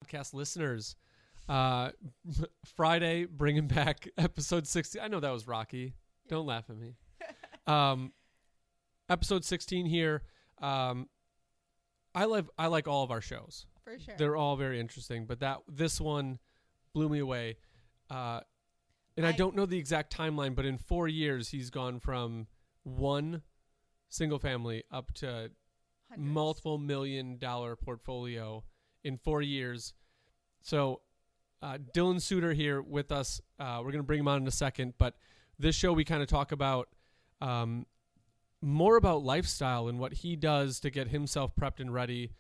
podcast listeners. Friday, bringing back episode 16. I know that was Rocky. Don't laugh at me. Episode 16 here. I like all of our shows. For sure. They're all very interesting, but this one blew me away. And I don't know the exact timeline, but in 4 years, he's gone from one single family up to Hundreds. multiple $1 million portfolio in 4 years. So Dylan Suitor here with us. We're going to bring him on in a second, but this show we kind of talk about more about lifestyle and what he does to get himself prepped and ready.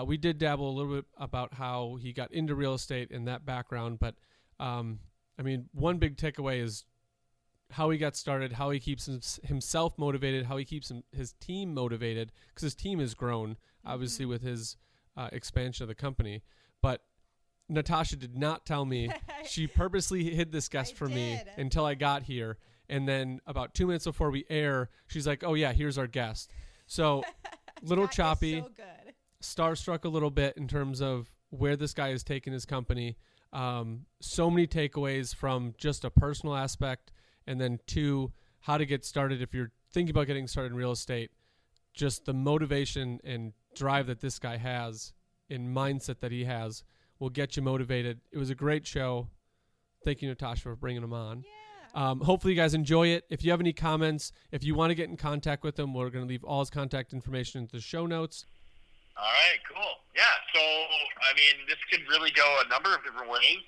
We did dabble a little bit about how he got into real estate and that background, but I mean, one big takeaway is how he got started, how he keeps himself motivated, how he keeps his team motivated, because his team has grown, obviously, with his expansion of the company. But Natasha did not tell me. She purposely hid this guest from me until I got here. And then about 2 minutes before we air, she's like, oh, yeah, here's our guest. So little choppy, so good. Starstruck a little bit in terms of where this guy has taken his company. So many takeaways from just a personal aspect, and then 2, how to get started if you're thinking about getting started in real estate. Just the motivation and drive that this guy has and mindset that he has will get you motivated. It was a great show. Thank you, Natasha, for bringing him on. Yeah. Hopefully you guys enjoy it. If you have any comments, if you want to get in contact with him, we're going to leave all his contact information in the show notes. All right, cool. Yeah, so, I mean, this could really go a number of different ways.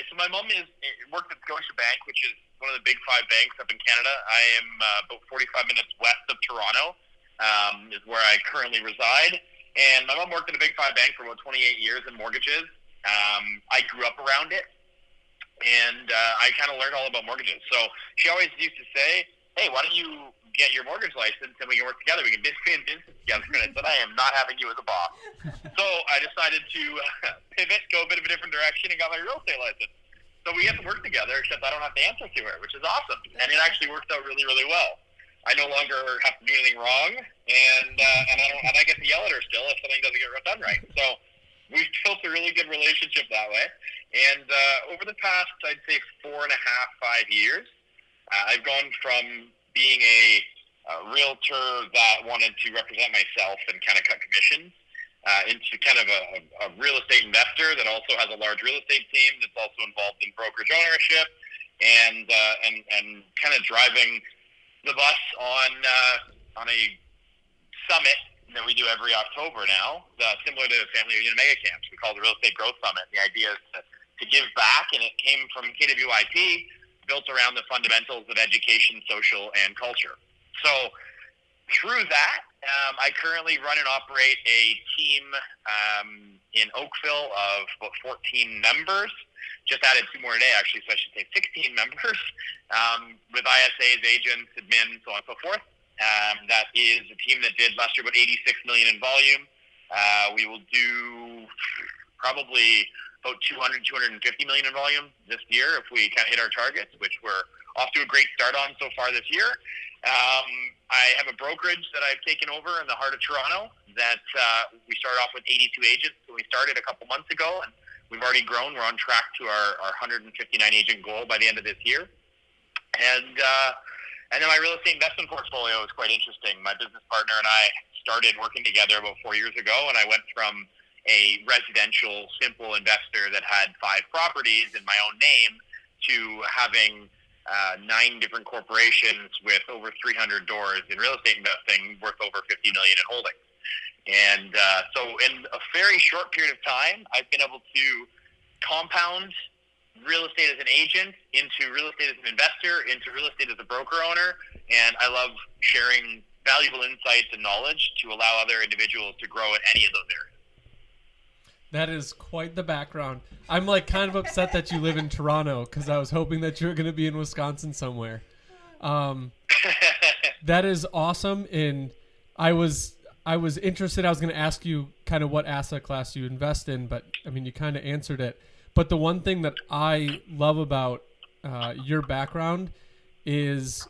So my mom worked at Scotiabank, which is one of the big 5 banks up in Canada. I am about 45 minutes west of Toronto, is where I currently reside. And my mom worked at a big 5 bank for about 28 years in mortgages. I grew up around it, and I kind of learned all about mortgages. So she always used to say, hey, why don't you get your mortgage license and we can work together. We can be in business together. And I said, I am not having you as a boss. So I decided to pivot, go a bit of a different direction, and got my real estate license. So we get to work together, except I don't have to answer to her, which is awesome. And it actually works out really, really well. I no longer have to do anything wrong, and I get to yell at her still if something doesn't get done right. So we've built a really good relationship that way. And over the past, I'd say 4.5, 5 years, I've gone from being a realtor that wanted to represent myself and kind of cut commissions into kind of a real estate investor that also has a large real estate team that's also involved in brokerage ownership and kind of driving the bus on a summit that we do every October now, similar to Family Reunion Mega Camps. We call it the Real Estate Growth Summit. The idea is to give back, and it came from KWIP, built around the fundamentals of education, social, and culture. So through that, I currently run and operate a team in Oakville of about 14 members. Just added 2 more today, actually, so I should say 16 members with ISAs, agents, admin, so on and so forth. That is a team that did last year about $86 million in volume. We will do probably about $250 million in volume this year if we kind of hit our targets, which we're off to a great start on so far this year. I have a brokerage that I've taken over in the heart of Toronto that we started off with 82 agents when we started a couple months ago, and we've already grown. We're on track to our 159 agent goal by the end of this year. And then my real estate investment portfolio is quite interesting. My business partner and I started working together about 4 years ago, and I went from a residential simple investor that had 5 properties in my own name to having 9 different corporations with over 300 doors in real estate investing worth over $50 million in holdings. And so in a very short period of time, I've been able to compound real estate as an agent into real estate as an investor into real estate as a broker owner. And I love sharing valuable insights and knowledge to allow other individuals to grow in any of those areas. That is quite the background. I'm like kind of upset that you live in Toronto because I was hoping that you were going to be in Wisconsin somewhere. That is awesome. And I was interested. I was going to ask you kind of what asset class you invest in, but I mean, you kind of answered it. But the one thing that I love about your background is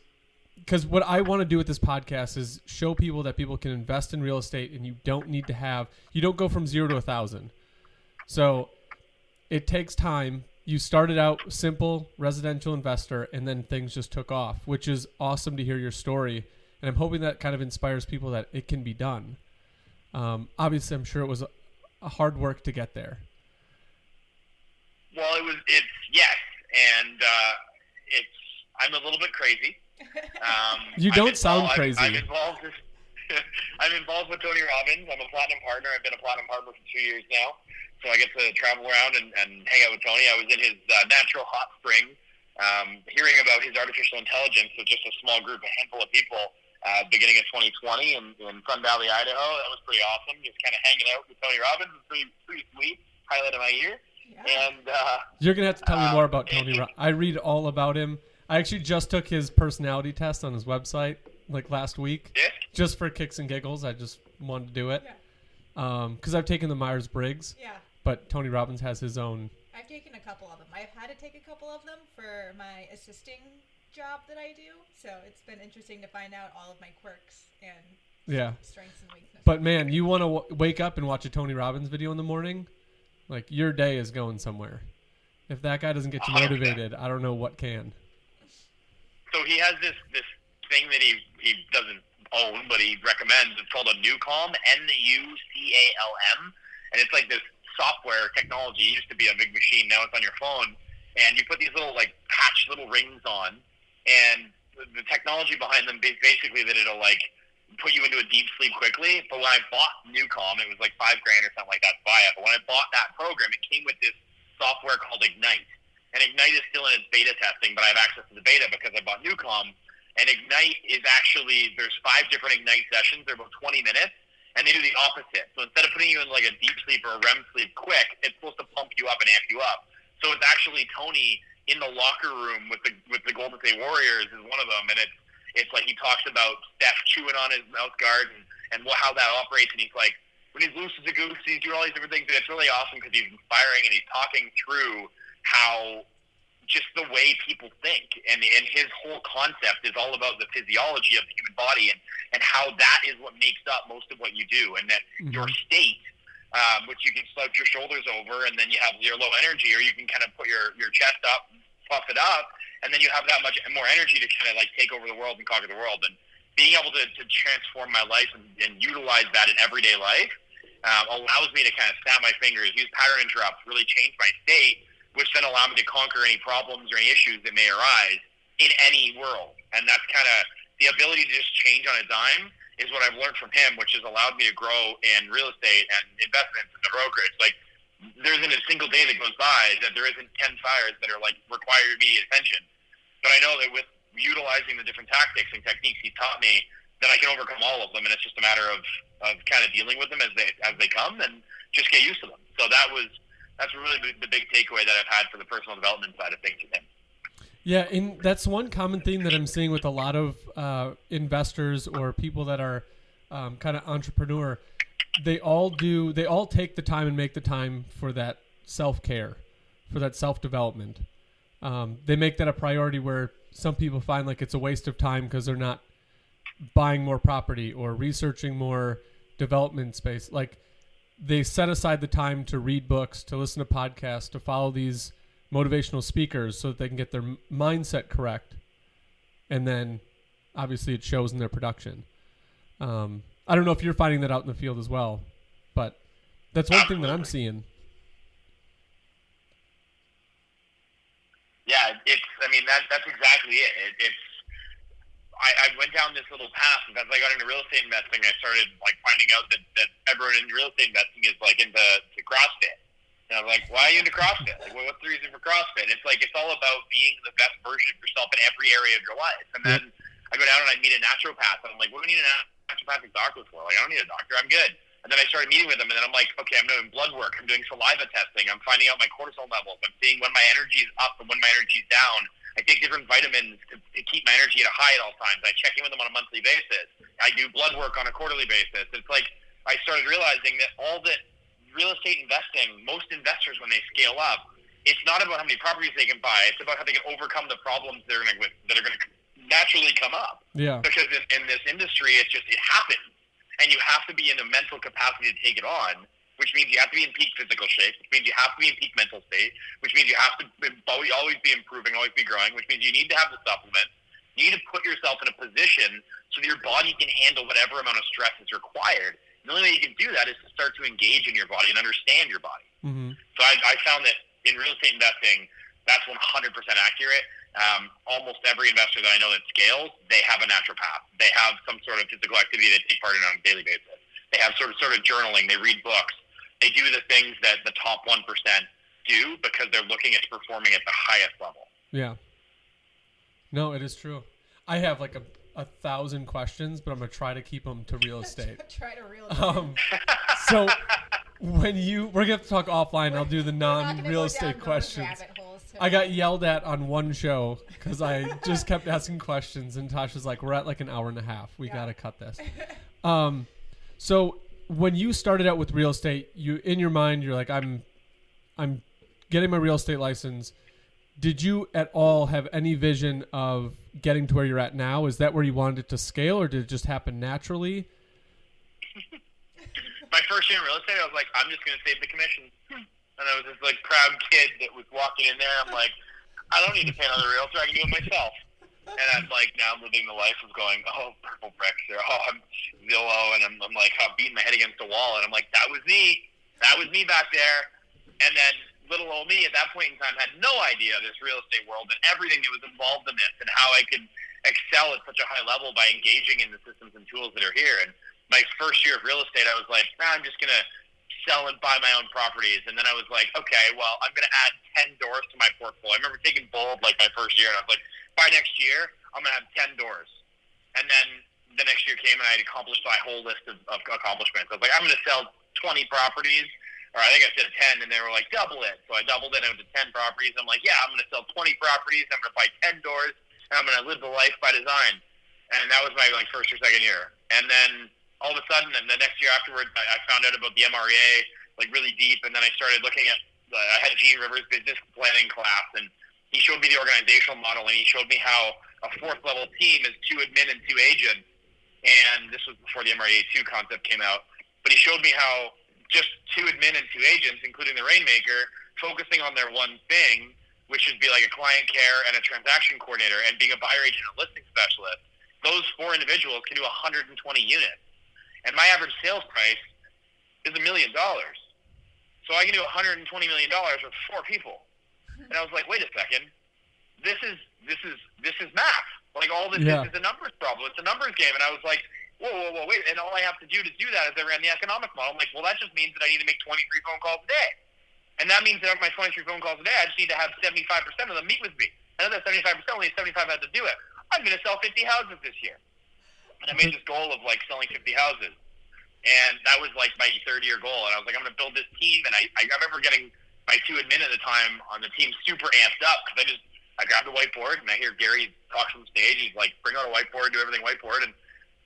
because what I want to do with this podcast is show people that people can invest in real estate, and you don't go from 0 to 1,000. So it takes time. You started out simple residential investor, and then things just took off, which is awesome to hear your story. And I'm hoping that kind of inspires people that it can be done. Obviously, I'm sure it was a hard work to get there. Well, yes, and I'm a little bit crazy. You don't sound crazy. I'm involved. I'm involved with Tony Robbins. I'm a platinum partner. I've been a platinum partner for 2 years now, so I get to travel around and hang out with Tony. I was in his natural hot spring, hearing about his artificial intelligence with just a small group, a handful of people, beginning of 2020 in Sun Valley, Idaho. That was pretty awesome. Just kind of hanging out with Tony Robbins. It was pretty sweet. Highlight of my year. Yeah. And you're gonna have to tell me more about Tony Robbins. I read all about him. I actually just took his personality test on his website like last week, just for kicks and giggles. I just wanted to do it because I've taken the Myers-Briggs. Yeah. But Tony Robbins has his own. I've taken a couple of them. I've had to take a couple of them for my assisting job that I do. So it's been interesting to find out all of my quirks and strengths and weaknesses. But man, you want to wake up and watch a Tony Robbins video in the morning? Like, your day is going somewhere. If that guy doesn't get you motivated, I don't know what can. So he has this thing that he doesn't own, but he recommends. It's called a Nucalm, Nucalm, and it's like this software technology. It used to be a big machine, now it's on your phone, and you put these little patch little rings on, and the technology behind them is basically that it'll put you into a deep sleep quickly. But when I bought Nucalm, it was like $5,000 or something like that to buy it. But when I bought that program, it came with this software called Ignite. And Ignite is still in its beta testing, but I have access to the beta because I bought Nucalm. And Ignite is actually, there's 5 different Ignite sessions. They're about 20 minutes, and they do the opposite. So instead of putting you in like a deep sleep or a REM sleep quick, it's supposed to pump you up and amp you up. So it's actually Tony in the locker room with the Golden State Warriors is one of them, and it's like he talks about Steph chewing on his mouth guard and how that operates, and he's like, when he's loose as a goose, he's doing all these different things, and it's really awesome because he's inspiring, and he's talking through how just the way people think, and his whole concept is all about the physiology of the human body and how that is what makes up most of what you do, and that your state, which you can slouch your shoulders over, and then you have your low energy, or you can kind of put your chest up, puff it up, and then you have that much more energy to kind of take over the world and conquer the world. And being able to transform my life and utilize that in everyday life allows me to kind of snap my fingers, use pattern interrupts, really change my state, which then allow me to conquer any problems or any issues that may arise in any world. And that's kind of the ability to just change on a dime is what I've learned from him, which has allowed me to grow in real estate and investments in the brokerage. There isn't a single day that goes by that there isn't 10 fires that are require immediate attention. But I know that with utilizing the different tactics and techniques he's taught me, that I can overcome all of them, and it's just a matter of kind of dealing with them as they come and just get used to them. So that's really the big takeaway that I've had for the personal development side of things with him. Yeah, and that's one common theme that I'm seeing with a lot of investors or people that are kind of entrepreneur. They all take the time and make the time for that self-care, for that self-development. They make that a priority, where some people find it's a waste of time because they're not buying more property or researching more development space. They set aside the time to read books, to listen to podcasts, to follow these motivational speakers so that they can get their mindset correct. And then obviously it shows in their production. I don't know if you're finding that out in the field as well, but that's one thing that I'm seeing. Yeah, that's exactly it. I went down this little path, and as I got into real estate investing, I started finding out that everyone in real estate investing is into CrossFit. And I was like, why are you into CrossFit? What's the reason for CrossFit? It's it's all about being the best version of yourself in every area of your life. And then I go down and I meet a naturopath, and I'm like, what do I need a naturopathic doctor for? I don't need a doctor. I'm good. And then I started meeting with them, and then I'm like, okay, I'm doing blood work. I'm doing saliva testing. I'm finding out my cortisol levels. I'm seeing when my energy is up and when my energy is down. I take different vitamins to keep my energy at a high at all times. I check in with them on a monthly basis. I do blood work on a quarterly basis. It's I started realizing that all that real estate investing, most investors, when they scale up, it's not about how many properties they can buy. It's about how they can overcome the problems that are going to naturally come up. Yeah. Because in this industry, it happens. And you have to be in a mental capacity to take it on, which means you have to be in peak physical shape, which means you have to be in peak mental state, which means you have to always be improving, always be growing, which means you need to have the supplement. You need to put yourself in a position so that your body can handle whatever amount of stress is required. And the only way you can do that is to start to engage in your body and understand your body. Mm-hmm. So I found that in real estate investing, that's 100% accurate. Almost every investor that I know that scales, they have a naturopath. They have some sort of physical activity they take part in on a daily basis. They have sort of journaling. They read books. They do the things that the top 1% do because they're looking at performing at the highest level. Yeah. No, it is true. I have like a 1,000 questions, but I'm going to try to keep them to real estate. Try to real estate. So we're going to have to talk offline. I'll do the non-real estate questions. I got yelled at on one show because I just kept asking questions, and Tasha's like, we're at like an hour and a half. We got to cut this. So when you started out with real estate, you in your mind, you're like, I'm getting my real estate license. Did you at all have any vision of getting to where you're at now? Is that where you wanted it to scale, or did it just happen naturally? My first year in real estate, I was like, I'm just going to save the commission. And I was this like proud kid that was walking in there. I'm like, I don't need to pay another realtor. I can do it myself. And I'm like, now I'm living the life of going, oh, purple bricks, or oh, I'm Zillow, and I'm like, I'm beating my head against the wall. And I'm like, that was me. That was me back there. And then little old me at that point in time had no idea of this real estate world and everything that was involved in it and how I could excel at such a high level by engaging in the systems and tools that are here. And my first year of real estate, I was like, I'm just going to sell and buy my own properties. And then I was like, okay, well, I'm going to add 10 doors to my portfolio. I remember taking bold like my first year, and I was like, by next year, I'm going to have 10 doors. And then the next year came, and I had accomplished my whole list of accomplishments. I was like, I'm going to sell 20 properties, or I think I said 10, and they were like, double it. So I doubled it, and I went to 10 properties. I'm like, yeah, I'm going to sell 20 properties. I'm going to buy 10 doors, and I'm going to live the life by design. And that was my like first or second year. And then all of a sudden, and the next year afterwards, I found out about the MREA like really deep, and then I started looking at. I had Gene Rivers' business planning class, and he showed me the organizational model, and he showed me how a fourth level team is 2 admin and 2 agents. And this was before the MREA 2 concept came out. But he showed me how just 2 admin and 2 agents, including the Rainmaker, focusing on their one thing, which would be like a client care and a transaction coordinator, and being a buyer agent and listing specialist. Those 4 individuals can do 120 units. And my average sales price is $1 million. So I can do $120 million with 4 people. And I was like, wait a second. This is math. Like all this is a numbers problem. It's a numbers game. And I was like, whoa, wait. And all I have to do that is I ran the economic model. I'm like, well, that just means that I need to make 23 phone calls a day. And that means that of my 23 phone calls a day, I just need to have 75% of them meet with me. And of that 75%, only 75 had to do it. I'm going to sell 50 houses this year. And I made this goal of like selling 50 houses. And that was like my 3rd-year goal. And I was like, I'm going to build this team. And I remember getting my 2 admin at the time on the team super amped up because I grabbed a whiteboard, and I hear Gary talk from stage. He's like, bring out a whiteboard, do everything whiteboard. And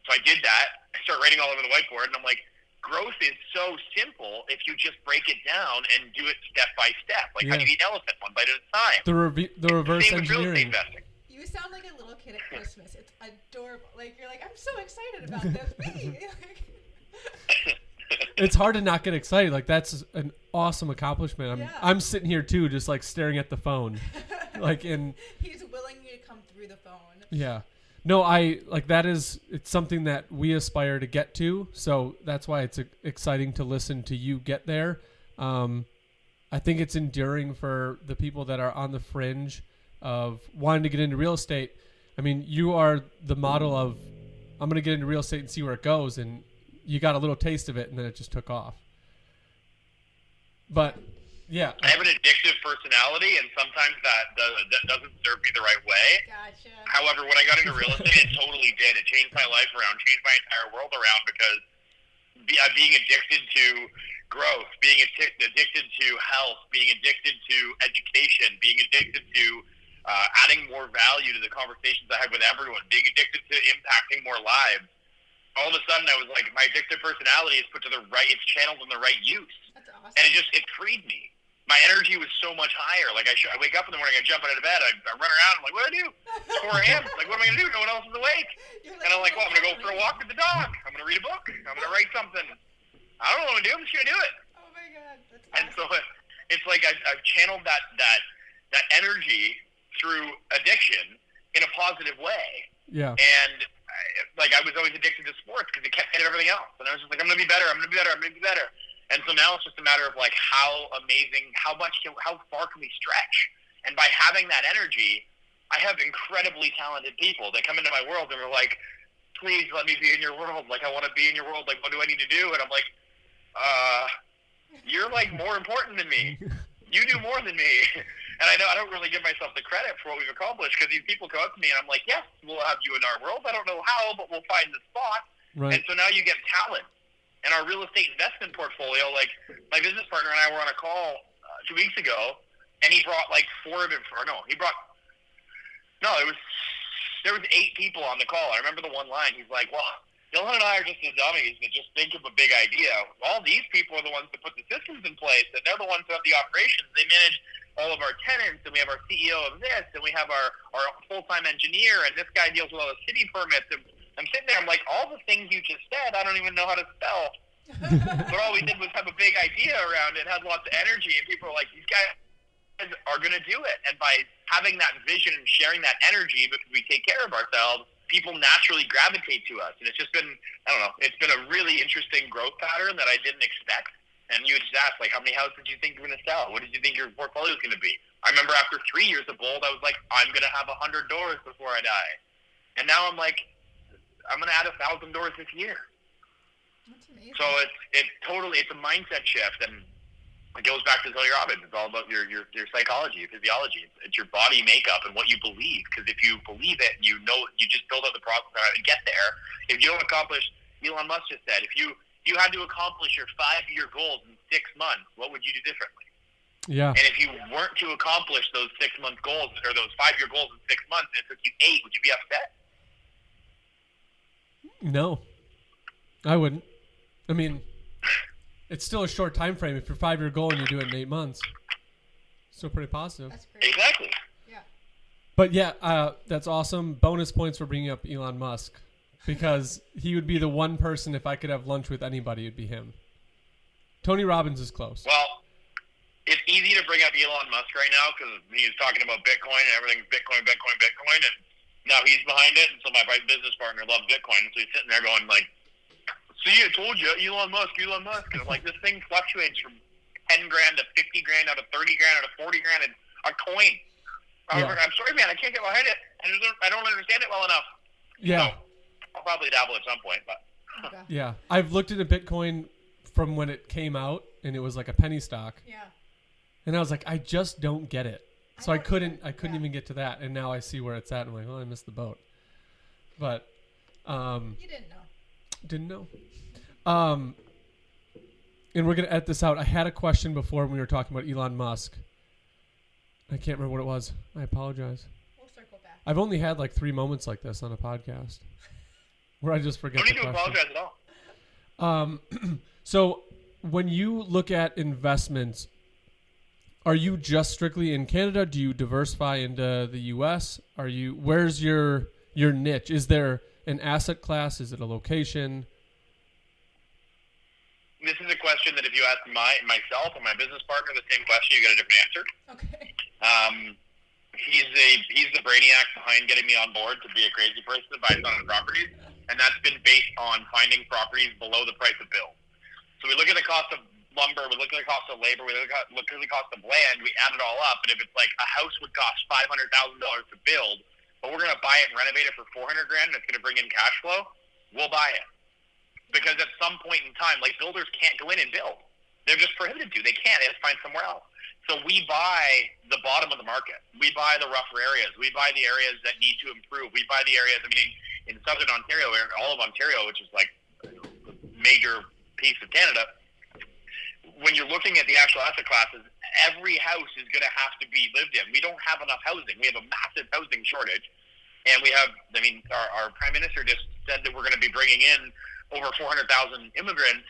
so I did that. I started writing all over the whiteboard. And I'm like, growth is so simple if you just break it down and do it step by step. Like how do you eat an elephant one bite at a time? The reverse Same with real estate engineering. investing. You sound like a little kid at Christmas. It's adorable. Like, you're like, I'm so excited about this. It's hard to not get excited. Like that's an awesome accomplishment. I'm sitting here too, just like staring at the phone. Like he's willing you to come through the phone. Yeah. No, it's something that we aspire to get to. So that's why it's exciting to listen to you get there. I think it's enduring for the people that are on the fringe of wanting to get into real estate. I mean, you are the model of, I'm going to get into real estate and see where it goes. And you got a little taste of it, and then it just took off. But yeah, I have an addictive personality, and sometimes that doesn't serve me the right way. Gotcha. However, when I got into real estate, it totally did. It changed my life around, changed my entire world around, because being addicted to growth, being addicted to health, being addicted to education, being addicted to adding more value to the conversations I had with everyone, being addicted to impacting more lives. All of a sudden, I was like, my addictive personality is put to the right, it's channeled in the right use. That's awesome. And it freed me. my energy was so much higher. Like I wake up in the morning, I jump out of bed, I run around. I'm like, what do I do? It's 4 a.m. Like, what am I gonna do? No one else is awake. And I'm like, well, I'm gonna go for a walk with the dog. I'm gonna read a book. I'm gonna write something. I don't know what to do. I'm just gonna do it. Oh my God, that's awesome. And so it's like I've channeled that energy through addiction in a positive way. Yeah. And I was always addicted to sports because it kept ahead of everything else. And I was just like, I'm gonna be better. I'm gonna be better. I'm gonna be better. And so now it's just a matter of like how amazing, how far can we stretch? And by having that energy, I have incredibly talented people that come into my world and are like, please let me be in your world. Like, I want to be in your world. Like, what do I need to do? And I'm like, you're like more important than me. You do more than me. And I know I don't really give myself the credit for what we've accomplished because these people come up to me and I'm like, yes, we'll have you in our world. I don't know how, but we'll find the spot. Right. And so now you get talent. And our real estate investment portfolio, like my business partner and I were on a call 2 weeks ago, and he brought like there was 8 people on the call. I remember the one line. He's like, well, Dylan and I are just the dummies that just think of a big idea. All these people are the ones that put the systems in place, and they're the ones who have the operations. They manage all of our tenants, and we have our CEO of this, and we have our full-time engineer, and this guy deals with all the city permits. And I'm sitting there, I'm like, all the things you just said, I don't even know how to spell. But all we did was have a big idea around it, had lots of energy, and people are like, these guys are going to do it. And by having that vision and sharing that energy because we take care of ourselves, people naturally gravitate to us. And it's just been, I don't know, it's been a really interesting growth pattern that I didn't expect. And you just asked, like, how many houses did you think you were going to sell? What did you think your portfolio was going to be? I remember after 3 years of Bold, I was like, I'm going to have 100 doors before I die. And now I'm like, I'm going to add 1,000 doors this year. That's amazing. So it's a mindset shift, and it goes back to Tony Robbins. It's all about your psychology, your physiology. It's your body makeup and what you believe. Because if you believe it, you just build up the process on how to get there. If you don't accomplish, Elon Musk just said, if you had to accomplish your 5-year goals in 6 months, what would you do differently? Yeah. And if you weren't to accomplish those 6-month goals or those 5-year goals in 6 months, and it took you 8, would you be upset? No, I wouldn't. I mean, it's still a short time frame. If your 5-year goal and you do it in 8 months, still pretty positive. That's great. Exactly. Yeah. But yeah, that's awesome. Bonus points for bringing up Elon Musk, because he would be the one person, if I could have lunch with anybody, it'd be him. Tony Robbins is close. Well, it's easy to bring up Elon Musk right now because he's talking about Bitcoin and everything's Bitcoin, and now he's behind it. And so my business partner loves Bitcoin, so he's sitting there going like, see, I told you, Elon Musk. And I'm like, this thing fluctuates from 10 grand to 50 grand out of 30 grand out of 40 grand in a coin. Yeah. I'm sorry, man, I can't get behind it. I don't understand it well enough. Yeah. So I'll probably dabble at some point, but. Okay. Yeah. I've looked at a Bitcoin from when it came out, and it was like a penny stock. Yeah. And I was like, I just don't get it. So I couldn't Yeah. even get to that. And now I see where it's at. And I'm like, well, I missed the boat. But, You didn't know. didn't know. And we're going to edit this out. I had a question before when we were talking about Elon Musk. I can't remember what it was. I apologize. We'll circle back. I've only had like 3 moments like this on a podcast where I just forget Don't the need to question. apologize at all. So when you look at investments, are you just strictly in Canada? Do you diversify into the U.S.? Where's your niche? Is there an asset class? Is it a location? This is a question that if you ask myself or my business partner the same question, you get a different answer. Okay. He's the brainiac behind getting me on board to be a crazy person to buy some properties, and that's been based on finding properties below the price of build. So we look at the cost of lumber, we look at the cost of labor, we look at the cost of land, we add it all up, and if it's like a house would cost $500,000 to build, but we're going to buy it and renovate it for $400,000 and it's going to bring in cash flow, we'll buy it. Because at some point in time, like, builders can't go in and build. They're just prohibited to. They can't. They have to find somewhere else. So we buy the bottom of the market. We buy the rougher areas. We buy the areas that need to improve. We buy the areas, I mean, in southern Ontario, all of Ontario, which is like a major piece of Canada, when you're looking at the actual asset classes, every house is going to have to be lived in. We don't have enough housing. We have a massive housing shortage. And we have, I mean, our prime minister just said that we're going to be bringing in over 400,000 immigrants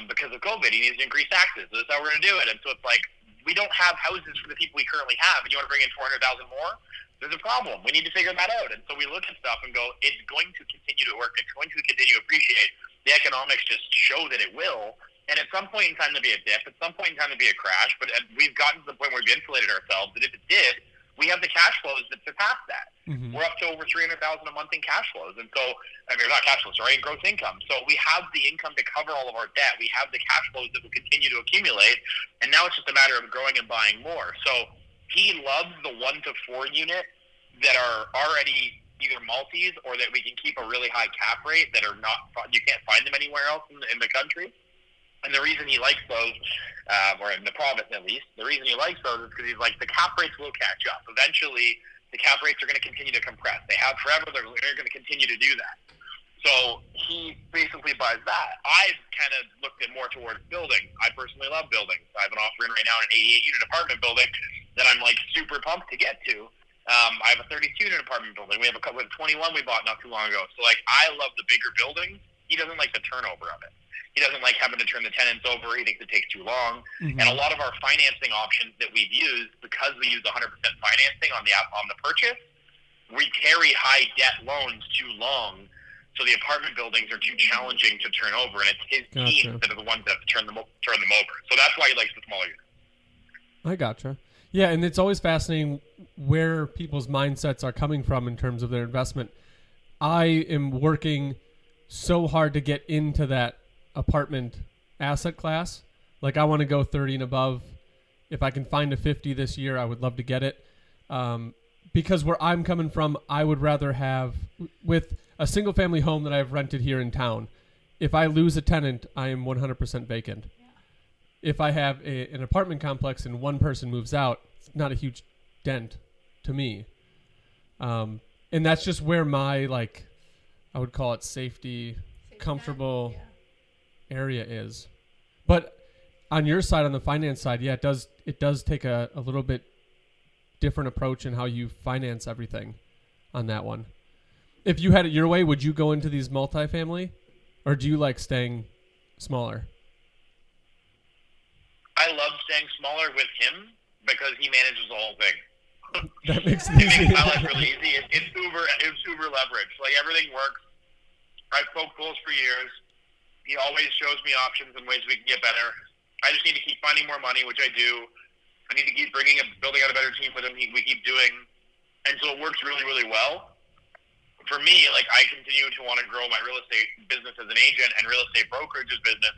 because of COVID. He needs to increase taxes. So that's how we're going to do it. And so it's like, we don't have houses for the people we currently have, and you want to bring in 400,000 more, there's a problem. We need to figure that out. And so we look at stuff and go, it's going to continue to work. It's going to continue to appreciate. The economics just show that it will. And at some point in time, there'll be a dip. At some point in time, there'll be a crash. But we've gotten to the point where we've insulated ourselves that if it did, we have the cash flows that surpass that. Mm-hmm. We're up to over $300,000 a month in cash flows. And so, I mean, not cash flows, sorry, in gross income. So we have the income to cover all of our debt. We have the cash flows that will continue to accumulate. And now it's just a matter of growing and buying more. So he loves the 1 to 4 unit that are already either multis or that we can keep a really high cap rate that are not, you can't find them anywhere else in the country. And the reason he likes those, or in the province at least, the reason he likes those is because he's like, the cap rates will catch up. Eventually, the cap rates are going to continue to compress. They have forever. They're going to continue to do that. So he basically buys that. I've kind of looked at more towards building. I personally love buildings. I have an offer in right now in an 88-unit apartment building that I'm like super pumped to get to. I have a 32-unit apartment building. We have a couple of 21 we bought not too long ago. So like, I love the bigger buildings. He doesn't like the turnover of it. He doesn't like having to turn the tenants over. He thinks it takes too long. Mm-hmm. And a lot of our financing options that we've used, because we use 100% financing on the purchase, we carry high debt loans too long. So the apartment buildings are too challenging to turn over, and it's his team that are the ones that have to turn them over. So that's why he likes the smaller units. I gotcha. Yeah, and it's always fascinating where people's mindsets are coming from in terms of their investment. I am working so hard to get into that apartment asset class. Like, I want to go 30 and above. If I can find a 50 this year, I would love to get it. Because where I'm coming from, I would rather have, with a single family home that I've rented here in town, if I lose a tenant, I am 100% vacant. Yeah. If I have an apartment complex and one person moves out, it's not a huge dent to me. And that's just where my, like, I would call it safety comfortable area is. But on your side, on the finance side, yeah, it does take a little bit different approach in how you finance everything on that one. If you had it your way, would you go into these multifamily, or do you like staying smaller? I love staying smaller with him because he manages the whole thing. That makes it easy. It makes my life really easy. It's uber leverage. Like, everything works. I've spoke goals for years. He always shows me options and ways we can get better. I just need to keep finding more money, which I do. I need to keep building out a better team with him. We keep doing. And so it works really, really well. For me, like, I continue to want to grow my real estate business as an agent and real estate brokerage's business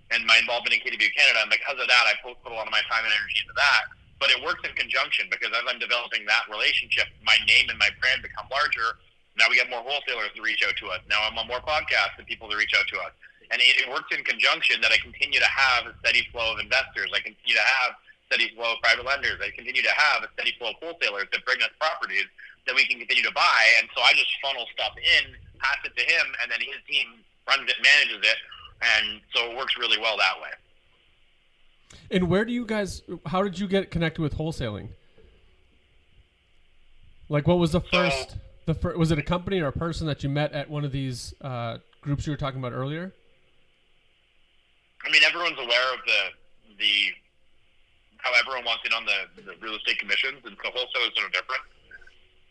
and my involvement in KW Canada. And because of that, I put a lot of my time and energy into that. But it works in conjunction because as I'm developing that relationship, my name and my brand become larger. Now we get more wholesalers to reach out to us. Now I'm on more podcasts and people to reach out to us. And it works in conjunction that I continue to have a steady flow of investors. I continue to have steady flow of private lenders. I continue to have a steady flow of wholesalers that bring us properties that we can continue to buy. And so I just funnel stuff in, pass it to him, and then his team runs it, manages it. And so it works really well that way. And how did you get connected with wholesaling? Like, what was the first, was it a company or a person that you met at one of these groups you were talking about earlier? I mean, everyone's aware of the how everyone wants in on the real estate commissions, and so wholesalers are no different.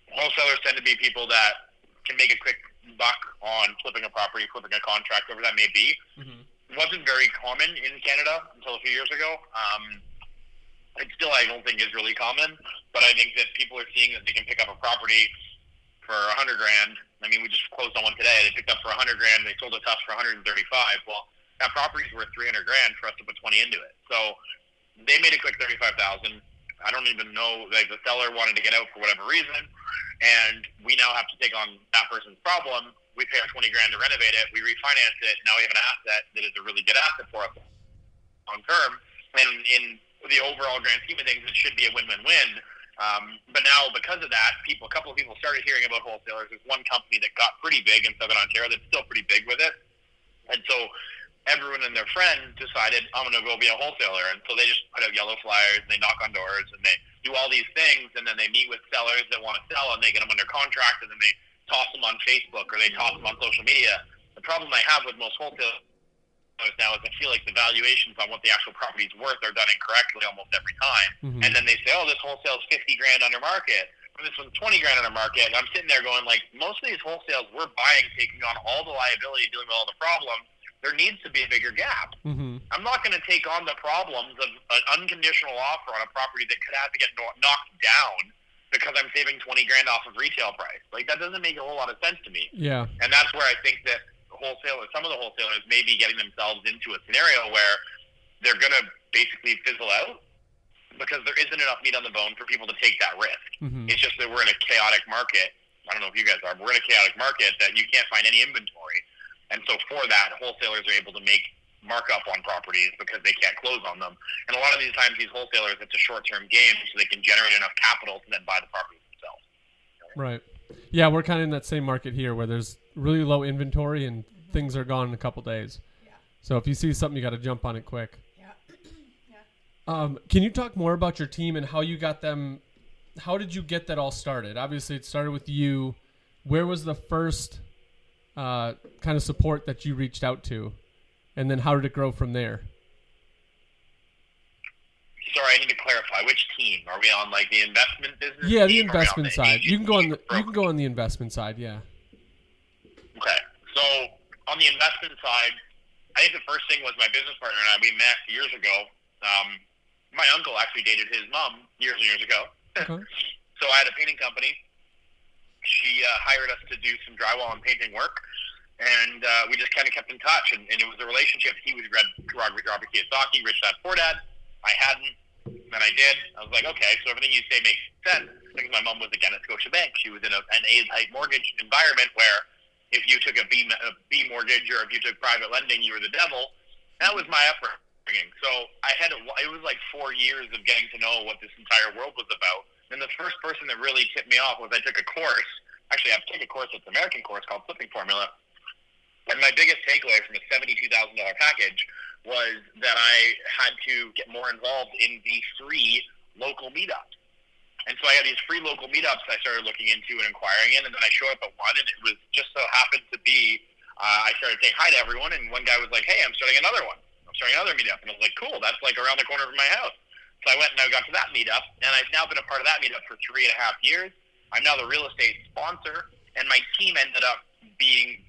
Wholesalers tend to be people that can make a quick buck on flipping a property, flipping a contract, whatever that may be. Mm-hmm. It wasn't very common in Canada until a few years ago. It still, I don't think, is really common, but I think that people are seeing that they can pick up a property for $100,000. I mean, we just closed on one today. They picked up for $100,000. They sold it to us for $135,000. Well, that property's worth $300,000 for us to put 20 into it. So they made a quick $35,000. I don't even know, like, the seller wanted to get out for whatever reason, and we now have to take on that person's problem. We pay our $20,000 to renovate it. We refinance it. Now we have an asset that is a really good asset for us long term. And in the overall grand scheme of things, it should be a win-win-win. But now, because of that, a couple of people started hearing about wholesalers. There's one company that got pretty big in Southern Ontario that's still pretty big with it. And so everyone and their friends decided, I'm going to go be a wholesaler. And so they just put out yellow flyers, and they knock on doors, and they do all these things, and then they meet with sellers that want to sell, and they get them under contract, and then they toss them on Facebook or they toss them on social media. The problem I have with most wholesalers now is I feel like the valuations on what the actual property is worth are done incorrectly almost every time. Mm-hmm. And then they say, oh, this wholesale's $50,000 under market, or this one's $20,000 under market. And I'm sitting there going, like, most of these wholesales we're buying, taking on all the liability, dealing with all the problems. There needs to be a bigger gap. Mm-hmm. I'm not going to take on the problems of an unconditional offer on a property that could have to get knocked down because I'm saving $20,000 off of retail price. Like, that doesn't make a whole lot of sense to me. Yeah. And that's where I think that some of the wholesalers may be getting themselves into a scenario where they're going to basically fizzle out because there isn't enough meat on the bone for people to take that risk. Mm-hmm. It's just that we're in a chaotic market. I don't know if you guys are, but we're in a chaotic market that you can't find any inventory. And so for that, wholesalers are able to make markup on properties because they can't close on them. And a lot of these times, these wholesalers, it's a short-term game so they can generate enough capital to then buy the properties themselves. Right. Yeah, we're kind of in that same market here where there's really low inventory and things are gone in a couple days. Yeah. So if you see something, you got to jump on it quick. Yeah. Yeah. Can you talk more about your team and how you got them? How did you get that all started? Obviously, it started with you. Where was the first kind of support that you reached out to? And then how did it grow from there? Sorry, I need to clarify. Which team are we on? Like the investment business? Yeah, the team, investment side. You can go on the brokerage? you can go on the investment side. Yeah. Okay, so on the investment side, I think the first thing was my business partner and I. We met years ago. My uncle actually dated his mom years and years ago. Okay. So I had a painting company. She hired us to do some drywall and painting work. And we just kind of kept in touch, and it was a relationship. He was Robert Kiyosaki, Rich Dad Poor Dad. I hadn't, and I did. I was like, okay, so everything you say makes sense. Because my mom was again at Scotiabank. She was in an A-type mortgage environment where if you took a B mortgage or if you took private lending, you were the devil. That was my upbringing. So it was like 4 years of getting to know what this entire world was about. And the first person that really tipped me off was I took a course. Actually, I took a course. It's an American course called Flipping Formula. And my biggest takeaway from a $72,000 package was that I had to get more involved in the free local meetups. And so I had these free local meetups I started looking into and inquiring in, and then I showed up at one, and it was just so happened to be, I started saying hi to everyone, and one guy was like, hey, I'm starting another one. I'm starting another meetup. And I was like, cool, that's like around the corner from my house. So I went and I got to that meetup, and I've now been a part of that meetup for 3.5 years. I'm now the real estate sponsor, and my team ended up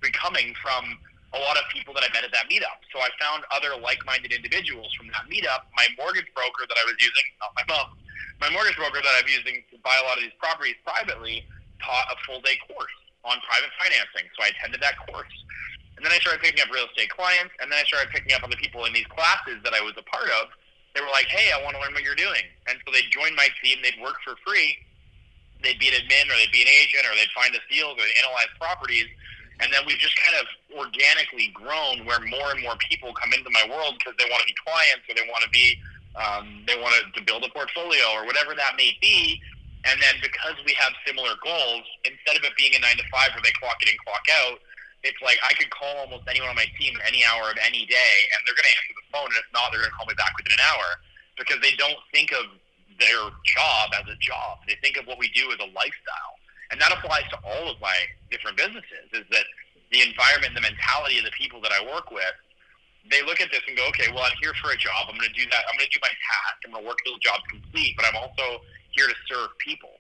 becoming from a lot of people that I met at that meetup. So I found other like-minded individuals from that meetup. My mortgage broker that I was using, not my mom, my mortgage broker that I'm using to buy a lot of these properties privately taught a full-day course on private financing. So I attended that course. And then I started picking up real estate clients, and then I started picking up other people in these classes that I was a part of. They were like, hey, I want to learn what you're doing. And so they'd join my team. They'd work for free. They'd be an admin, or they'd be an agent, or they'd find us deals, or they'd analyze properties. And then we've just kind of organically grown where more and more people come into my world because they want to be clients, or they want to be, they want to build a portfolio, or whatever that may be. And then because we have similar goals, instead of it being a 9 to 5 where they clock in and clock out, it's like I could call almost anyone on my team any hour of any day, and they're going to answer the phone. And if not, they're going to call me back within an hour because they don't think of their job as a job. They think of what we do as a lifestyle. And that applies to all of my different businesses, is that the environment, the mentality of the people that I work with, they look at this and go, okay, well, I'm here for a job. I'm going to do that. I'm going to do my task. I'm going to work till the job's complete, but I'm also here to serve people.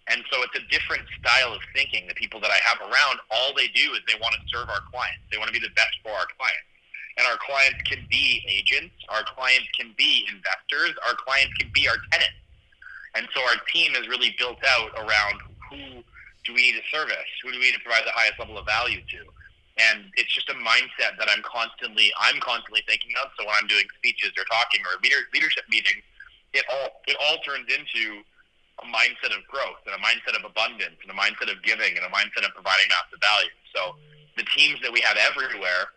And so it's a different style of thinking. The people that I have around, all they do is they want to serve our clients. They want to be the best for our clients. And our clients can be agents. Our clients can be investors. Our clients can be our tenants. And so our team is really built out around who do we need to service? Who do we need to provide the highest level of value to? And it's just a mindset that I'm constantly thinking of. So when I'm doing speeches or talking or leadership meetings, it all turns into a mindset of growth and a mindset of abundance and a mindset of giving and a mindset of providing massive value. So the teams that we have everywhere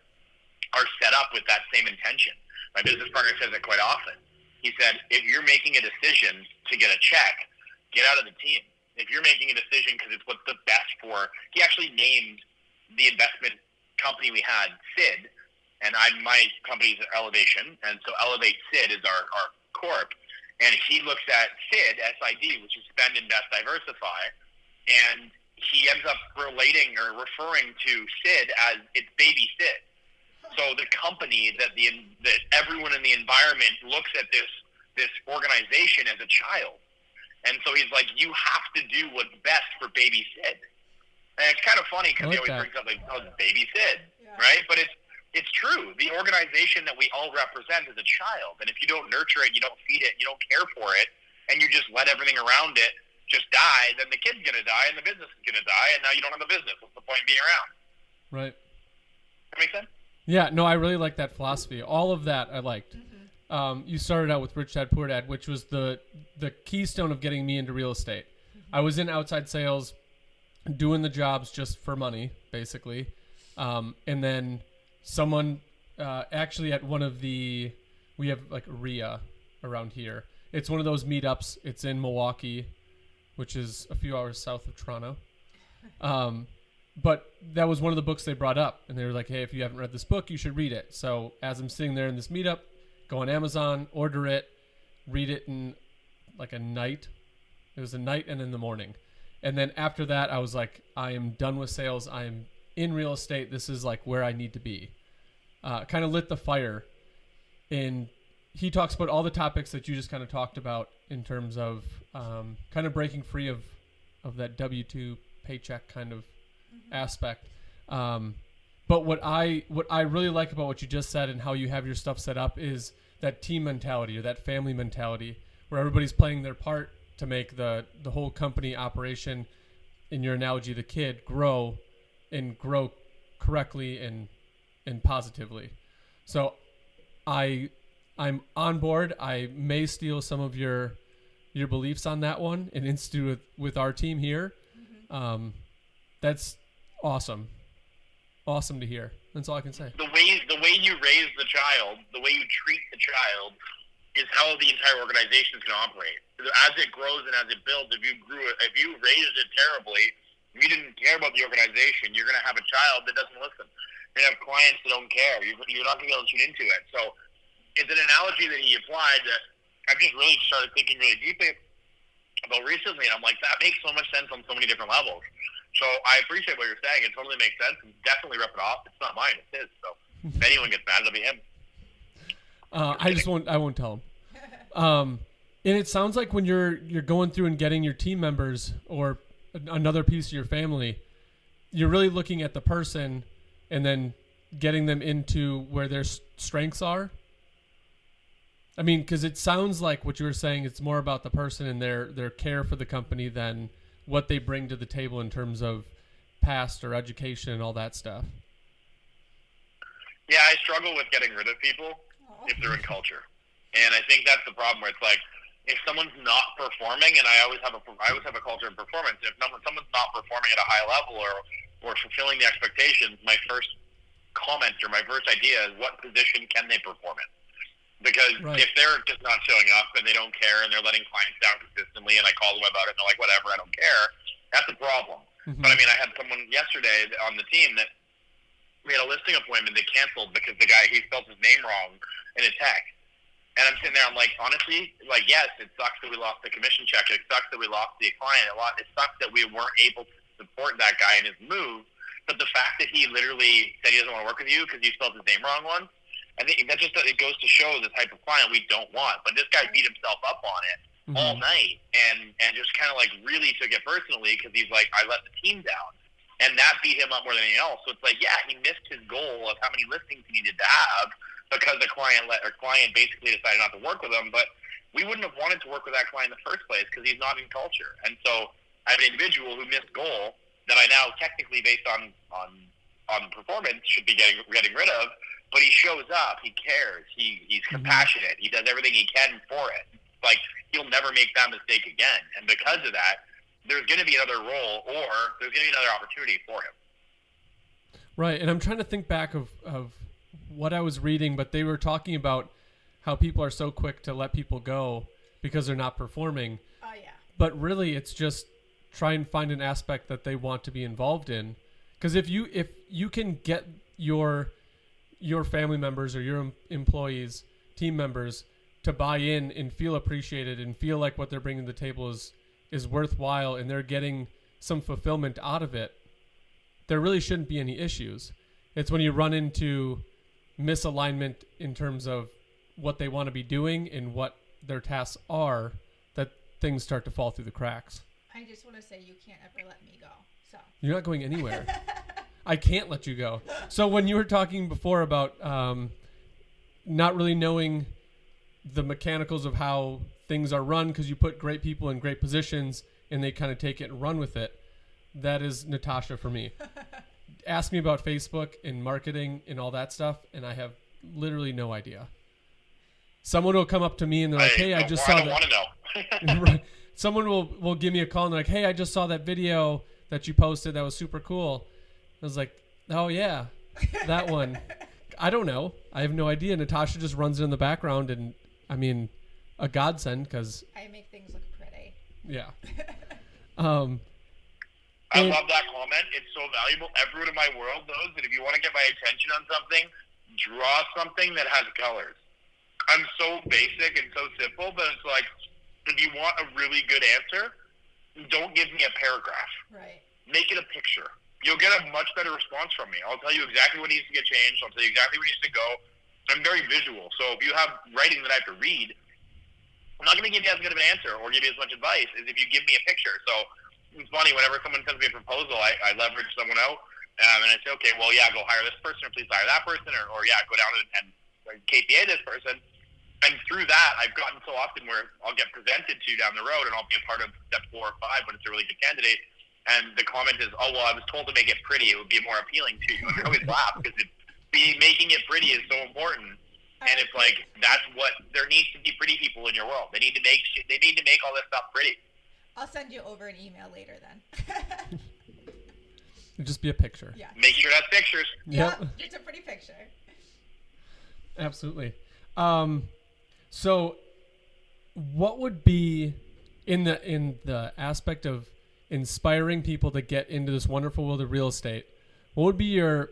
are set up with that same intention. My business partner says it quite often. He said, if you're making a decision to get a check, get out of the team. If you're making a decision because it's what's the best for, he actually named the investment company we had SID, and my company's Elevation, and so Elevate SID is our corp, and he looks at SID, SID, which is Spend, Invest, Diversify, and he ends up relating or referring to SID as it's baby SID. So the company that everyone in the environment looks at this organization as a child. And so he's like, you have to do what's best for baby Sid. And it's kind of funny because he always brings up like, oh, baby Sid, right? But it's true. The organization that we all represent is a child. And if you don't nurture it, you don't feed it, you don't care for it, and you just let everything around it just die, then the kid's going to die and the business is going to die, and now you don't have a business. What's the point of being around? Right. That make sense? Yeah, no, I really like that philosophy. All of that I liked. You started out with Rich Dad Poor Dad, which was the keystone of getting me into real estate. I was in outside sales, doing the jobs just for money, basically. And then someone actually at one of we have like RIA around here. It's one of those meetups. It's in Milwaukee, which is a few hours south of Toronto. But that was one of the books they brought up. And they were like, hey, if you haven't read this book, you should read it. So as I'm sitting there in this meetup, go on Amazon, order it, read it in like a night. It was a night and in the morning. And then after that, I was like, I am done with sales. I am in real estate. This is like where I need to be. Kind of lit the fire. And he talks about all the topics that you just kind of talked about in terms of kind of breaking free of that W-2 paycheck kind of aspect. But what I really like about what you just said and how you have your stuff set up is that team mentality or that family mentality where everybody's playing their part to make the whole company operation, in your analogy, the kid, grow correctly and positively. So I'm on board. I may steal some of your beliefs on that one and institute with our team here. That's awesome. Awesome to hear. That's all I can say. The way you raise the child, the way you treat the child, is how the entire organization is going to operate. As it grows and as it builds, if you raised it terribly, if you didn't care about the organization, you're going to have a child that doesn't listen. You're going to have clients that don't care. You're not going to be able to tune into it. So it's an analogy that he applied that I've just really started thinking really deeply about recently, and I'm like, that makes so much sense on so many different levels. So I appreciate what you're saying. It totally makes sense. And definitely rip it off. It's not mine. It's his. So if anyone gets mad, it'll be him. I won't tell him. And it sounds like when you're going through and getting your team members or another piece of your family, you're really looking at the person and then getting them into where their strengths are. I mean, because it sounds like what you were saying, it's more about the person and their care for the company than what they bring to the table in terms of past or education and all that stuff. Yeah, I struggle with getting rid of people if they're in culture. And I think that's the problem where it's like, if someone's not performing, and I always have a culture of performance, if someone's not performing at a high level or fulfilling the expectations, my first comment or my first idea is what position can they perform in? Because if they're just not showing up and they don't care and they're letting clients down consistently and I call them about it and they're like, whatever, I don't care, that's a problem. But I mean, I had someone yesterday on the team that we had a listing appointment that canceled because the guy, he spelled his name wrong in a text. And I'm sitting there, I'm like, honestly, like, yes, it sucks that we lost the commission check. It sucks that we lost the client. It sucks that we weren't able to support that guy in his move. But the fact that he literally said he doesn't want to work with you because you spelled his name wrong once, I think that just, it goes to show the type of client we don't want. But this guy beat himself up on it all night and just kind of like really took it personally because he's like, I let the team down. And that beat him up more than anything else. So it's like, yeah, he missed his goal of how many listings he needed to have because the client basically decided not to work with him. But we wouldn't have wanted to work with that client in the first place because he's not in culture. And so I have an individual who missed goal that I now technically, based on performance, should be getting rid of. But he shows up, he cares, he's compassionate, he does everything he can for it. Like, he'll never make that mistake again. And because of that, there's going to be another role or there's going to be another opportunity for him. Right, and I'm trying to think back of what I was reading, but they were talking about how people are so quick to let people go because they're not performing. Oh, yeah. But really, it's just try and find an aspect that they want to be involved in. Because if you can get your family members or your employees, team members, to buy in and feel appreciated and feel like what they're bringing to the table is worthwhile and they're getting some fulfillment out of it, there really shouldn't be any issues. It's when you run into misalignment in terms of what they want to be doing and what their tasks are, that things start to fall through the cracks. I just want to say you can't ever let me go. So you're not going anywhere. I can't let you go. So when you were talking before about not really knowing the mechanicals of how things are run because you put great people in great positions and they kind of take it and run with it, that is Natasha for me. Ask me about Facebook and marketing and all that stuff, and I have literally no idea. Someone will come up to me and they're like, hey, I just saw that. I don't want to know. Someone will give me a call and they're like, hey, I just saw that video that you posted. That was super cool. I was like, oh, yeah, that one. I don't know. I have no idea. Natasha just runs it in the background, and, I mean, a godsend because... I make things look pretty. Yeah. I love that comment. It's so valuable. Everyone in my world knows that if you want to get my attention on something, draw something that has colors. I'm so basic and so simple, but it's like, if you want a really good answer, don't give me a paragraph. Right. Make it a picture. You'll get a much better response from me. I'll tell you exactly what needs to get changed. I'll tell you exactly where needs to go. I'm very visual. So if you have writing that I have to read, I'm not going to give you as good of an answer or give you as much advice as if you give me a picture. So it's funny, whenever someone sends me a proposal, I leverage someone out, and I say, okay, well, yeah, go hire this person, or please hire that person, or yeah, go down and KPA this person. And through that, I've gotten so often where I'll get presented to down the road, and I'll be a part of step 4 or 5 when it's a really good candidate. And the comment is, oh, well, I was told to make it pretty. It would be more appealing to you. And I always laugh because making it pretty is so important. And it's like, that's what, there needs to be pretty people in your world. They need to make all this stuff pretty. I'll send you over an email later then. It'd just be a picture. Yeah. Make sure that's pictures. Yep. It's a pretty picture. Absolutely. So what would be in the aspect of inspiring people to get into this wonderful world of real estate, what would be your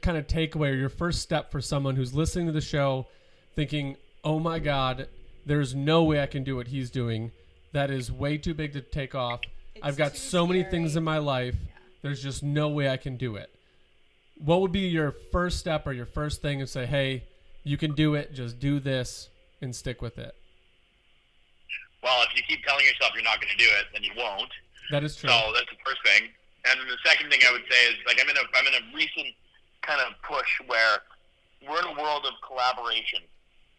kind of takeaway or your first step for someone who's listening to the show thinking, oh my God, there's no way I can do what he's doing. That is way too big to take off. I've got so many things in my life. Yeah. There's just no way I can do it. What would be your first step or your first thing and say, hey, you can do it. Just do this and stick with it. Well, if you keep telling yourself you're not going to do it, then you won't. That is true. So that's the first thing. And then the second thing I would say is, like, I'm in a recent kind of push where we're in a world of collaboration.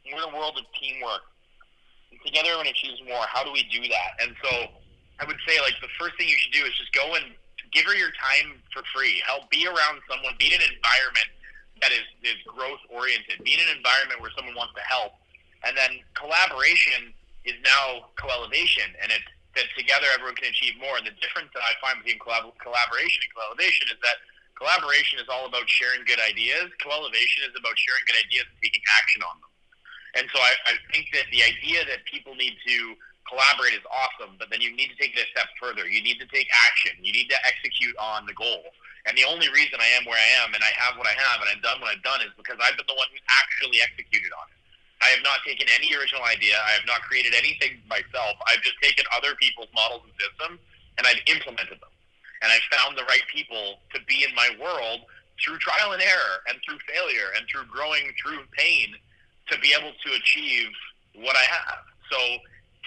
We're in a world of teamwork. And together everyone achieves more. How do we do that? And so I would say, like, the first thing you should do is just go and give her your time for free. Help be around someone. Be in an environment that is growth-oriented. Be in an environment where someone wants to help. And then collaboration is now co-elevation, and it's that together everyone can achieve more. And the difference that I find between collaboration and co-elevation is that collaboration is all about sharing good ideas. Co-elevation is about sharing good ideas and taking action on them. And so I think that the idea that people need to collaborate is awesome, but then you need to take it a step further. You need to take action. You need to execute on the goal. And the only reason I am where I am and I have what I have and I've done what I've done is because I've been the one who's actually executed on it. I have not taken any original idea. I have not created anything myself. I've just taken other people's models and systems, and I've implemented them. And I've found the right people to be in my world through trial and error and through failure and through growing through pain to be able to achieve what I have. So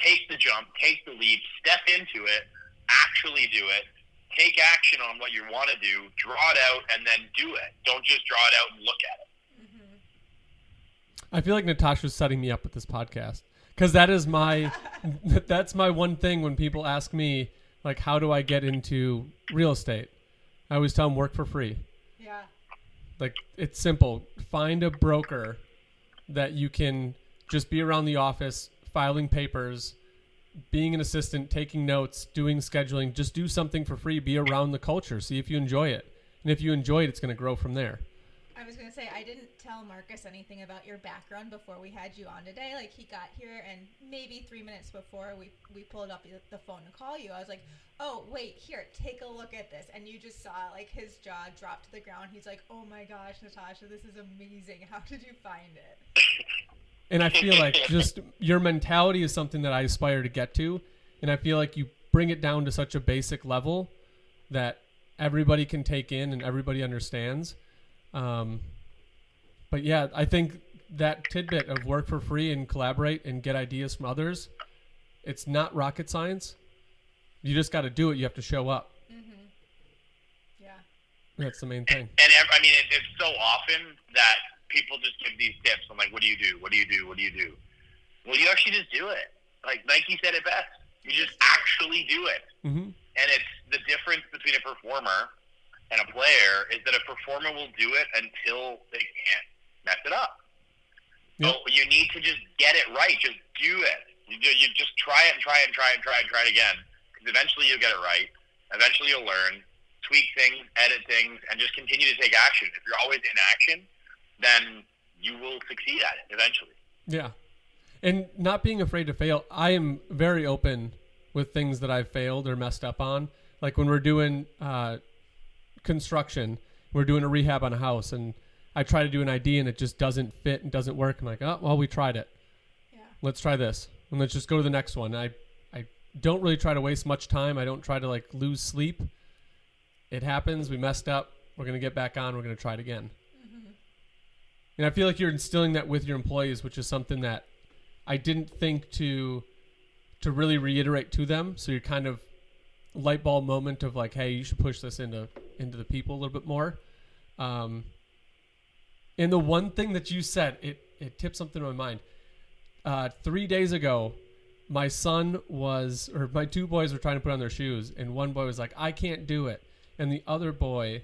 take the jump, take the leap, step into it, actually do it, take action on what you want to do, draw it out, and then do it. Don't just draw it out and look at it. I feel like Natasha's setting me up with this podcast because that is that's my one thing when people ask me, like, how do I get into real estate? I always tell them work for free. Yeah. Like, it's simple. Find a broker that you can just be around the office, filing papers, being an assistant, taking notes, doing scheduling. Just do something for free. Be around the culture. See if you enjoy it. And if you enjoy it, it's going to grow from there. I was going to say, I didn't tell Marcus anything about your background before we had you on today. Like, he got here, and maybe 3 minutes before we pulled up the phone to call you, I was like, oh, wait, here, take a look at this. And you just saw, like, his jaw drop to the ground. He's like, oh, my gosh, Natasha, this is amazing. How did you find it? And I feel like just your mentality is something that I aspire to get to. And I feel like you bring it down to such a basic level that everybody can take in and everybody understands. But yeah, I think that tidbit of work for free and collaborate and get ideas from others, it's not rocket science. You just got to do it. You have to show up. Mm-hmm. Yeah. That's the main thing. And I mean, it's so often that people just give these tips. I'm like, what do you do? What do you do? What do you do? Well, you actually just do it. Like Nike said it best. You just actually do it. Mm-hmm. And it's the difference between a performer and a player is that a performer will do it until they can't mess it up. Yep. So you need to just get it right. Just do it. You just try it and try it and try it and try it and try it again. Because eventually you'll get it right. Eventually you'll learn, tweak things, edit things, and just continue to take action. If you're always in action, then you will succeed at it eventually. Yeah. And not being afraid to fail. I am very open with things that I've failed or messed up on. Like when we're doing construction, we're doing a rehab on a house, and I try to do an idea and it just doesn't fit and doesn't work. I'm like, oh, well, we tried it. Yeah. Let's try this. And let's just go to the next one. I don't really try to waste much time. I don't try to like lose sleep. It happens. We messed up. We're going to get back on. We're going to try it again. Mm-hmm. And I feel like you're instilling that with your employees, which is something that I didn't think to really reiterate to them. So you're kind of light bulb moment of like, hey, you should push this into the people a little bit more. And the one thing that you said, it tipped something in my mind. 3 days ago, my two boys were trying to put on their shoes, and one boy was like, I can't do it. And the other boy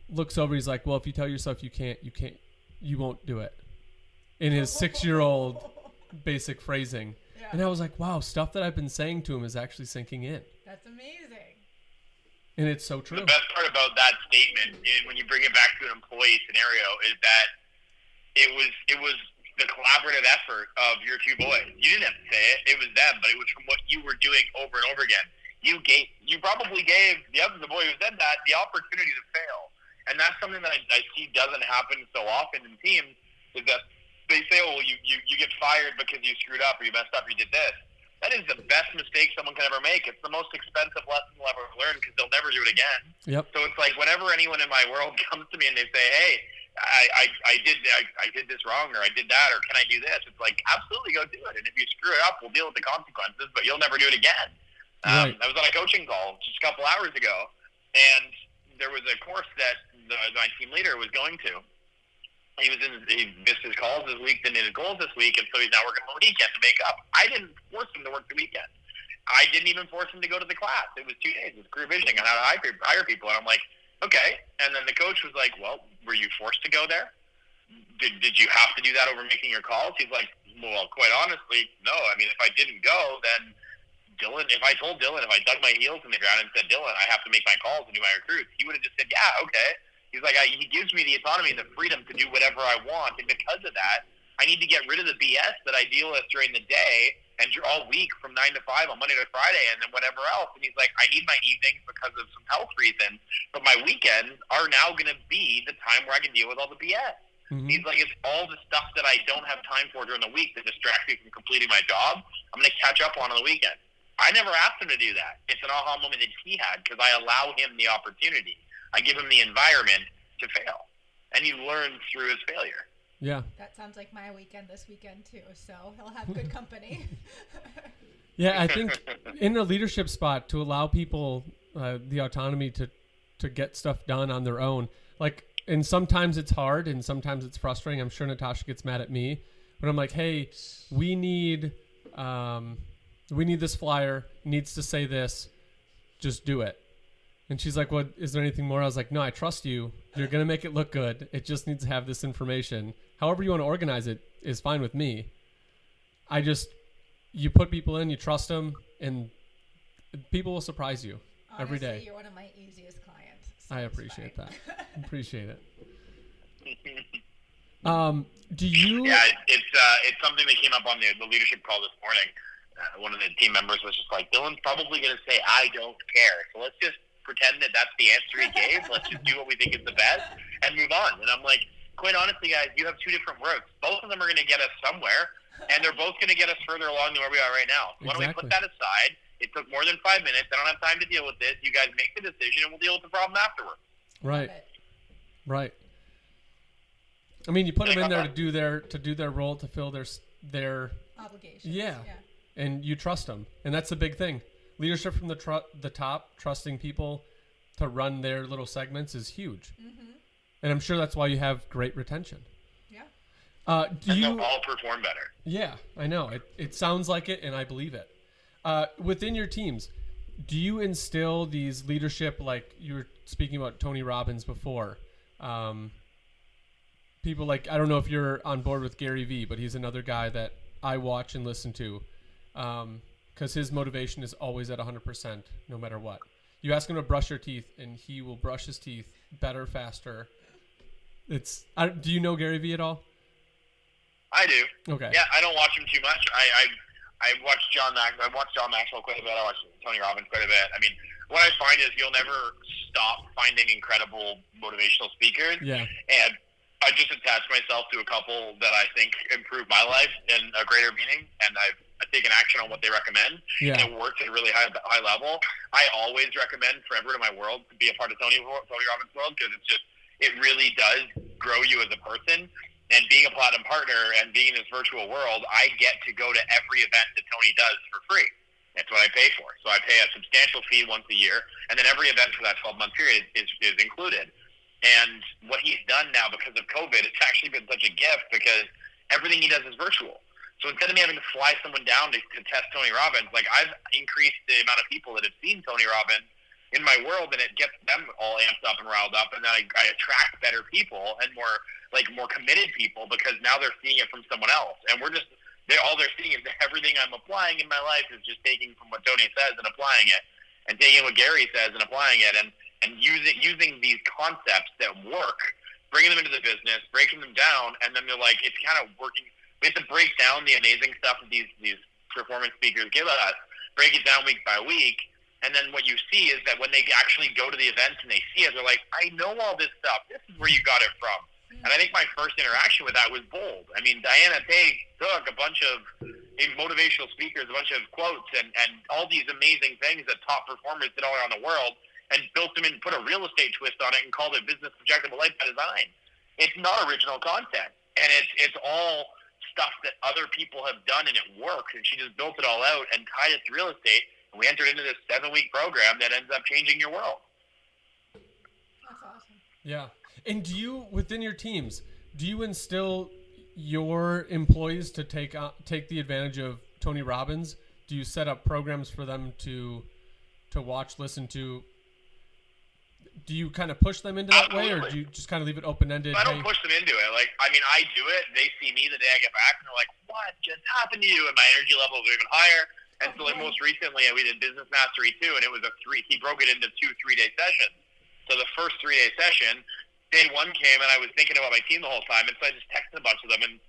looks over, he's like, well, if you tell yourself you won't do it. In his 6-year-old basic phrasing. Yeah. And I was like, wow, stuff that I've been saying to him is actually sinking in. That's amazing. And it's so true. The best part about that statement, when you bring it back to an employee scenario, is that it was the collaborative effort of your two boys. You didn't have to say it; it was them, but it was from what you were doing over and over again. You probably gave the boy who said that the opportunity to fail, and that's something that I see doesn't happen so often in teams. Is that they say, "Oh, you get fired because you screwed up or you messed up, or you did this." That is the best mistake someone can ever make. It's the most expensive lesson they'll ever learn because they'll never do it again. Yep. So it's like whenever anyone in my world comes to me and they say, "Hey, I did this wrong, or I did that, or can I do this?" It's like, absolutely, go do it. And if you screw it up, we'll deal with the consequences, but you'll never do it again. Right. I was on a coaching call just a couple hours ago, and there was a course that my team leader was going to. He missed his calls this week, didn't hit his goals this week, and so he's now working on the weekend to make up. I didn't force him to work the weekend. I didn't even force him to go to the class. It was 2 days. It was career visioning on how to hire people. And I'm like, okay. And then the coach was like, well, were you forced to go there? Did you have to do that over making your calls? He's like, well, quite honestly, no. I mean, if I didn't go, then if I dug my heels in the ground and said, Dylan, I have to make my calls and do my recruits, he would have just said, yeah, okay. He's like, he gives me the autonomy and the freedom to do whatever I want. And because of that, I need to get rid of the BS that I deal with during the day and all week from 9 to 5 on Monday to Friday and then whatever else. And he's like, I need my evenings because of some health reasons, but my weekends are now going to be the time where I can deal with all the BS. Mm-hmm. He's like, it's all the stuff that I don't have time for during the week that distracts me from completing my job. I'm going to catch up on the weekend. I never asked him to do that. It's an aha moment that he had because I allow him the opportunity. I give him the environment to fail, and he learns through his failure. Yeah. That sounds like my weekend this weekend too, so he'll have good company. Yeah, I think in a leadership spot to allow people the autonomy to get stuff done on their own. Like, and sometimes it's hard and sometimes it's frustrating. I'm sure Natasha gets mad at me, but I'm like, hey, we need this flyer. It needs to say this. Just do it. And she's like, "What? Is there anything more?" I was like, "No, I trust you. You're going to make it look good. It just needs to have this information. However you want to organize it is fine with me. You put people in, you trust them, and people will surprise you every day." You're one of my easiest clients. So I appreciate that. Appreciate it. Do you? Yeah, it's something that came up on the leadership call this morning. One of the team members was just like, "Dylan's probably going to say, I don't care. So let's just pretend that that's the answer he gave. Let's just do what we think is the best and move on." And I'm like, quite honestly, guys, you have two different routes. Both of them are going to get us somewhere, and they're both going to get us further along than where we are right now. So why don't we put that aside? It took more than 5 minutes. I don't have time to deal with this. You guys make the decision, and we'll deal with the problem afterwards. Right. Right. I mean, you put them in there to do their role, to fill their obligations. Yeah. And you trust them, and that's the big thing. Leadership from the top, trusting people to run their little segments is huge. Mm-hmm. And I'm sure that's why you have great retention. Yeah. They'll all perform better. Yeah, I know. It sounds like it, and I believe it. Within your teams, do you instill these leadership, like you were speaking about Tony Robbins before? People like, I don't know if you're on board with Gary Vee, but he's another guy that I watch and listen to because his motivation is always at 100% no matter what. You ask him to brush your teeth, and he will brush his teeth better, faster. Do you know Gary Vee at all? I do. Okay. Yeah, I don't watch him too much. I watch John Maxwell quite a bit. I watch Tony Robbins quite a bit. I mean, what I find is you'll never stop finding incredible motivational speakers. Yeah. And I just attached myself to a couple that I think improved my life in a greater meaning, and I've taken action on what they recommend. Yeah. And it works at a really high level. I always recommend for everyone in my world to be a part of Tony Robbins' world, because it really does grow you as a person. And being a platinum partner and being in this virtual world, I get to go to every event that Tony does for free. That's what I pay for. So I pay a substantial fee once a year, and then every event for that 12-month period is included. And what he's done now because of COVID, it's actually been such a gift because everything he does is virtual. So instead of me having to fly someone down to test Tony Robbins, like I've increased the amount of people that have seen Tony Robbins in my world, and it gets them all amped up and riled up, and then I attract better people and more committed people because now they're seeing it from someone else. And all they're seeing is that everything I'm applying in my life is just taking from what Tony says and applying it, and taking what Gary says and applying it, and using these concepts that work, bringing them into the business, breaking them down, and then they're like, it's kind of working. We have to break down the amazing stuff that these performance speakers give us, break it down week by week, and then what you see is that when they actually go to the events and they see it, they're like, I know all this stuff. This is where you got it from. And I think my first interaction with that was bold. I mean, Diana Tague took a bunch of motivational speakers, a bunch of quotes, and all these amazing things that top performers did all around the world, and built them and put a real estate twist on it and called it Business Objectable Life by Design. It's not original content, and it's all stuff that other people have done, and it works. And she just built it all out and tied it to real estate, and we entered into this 7-week program that ends up changing your world. That's awesome. Yeah. And do you, within your teams, do you instill your employees to take the advantage of Tony Robbins? Do you set up programs for them to watch, listen to? Do you kind of push them into that way, or do you just kind of leave it open-ended? I don't push them into it. I do it. They see me the day I get back, and they're like, what just happened to you? And my energy levels are even higher. And so most recently, we did Business Mastery 2, and it was he broke it into 2 3-day sessions. So the first 3-day session, day 1 came, and I was thinking about my team the whole time, and so I just texted a bunch of them, and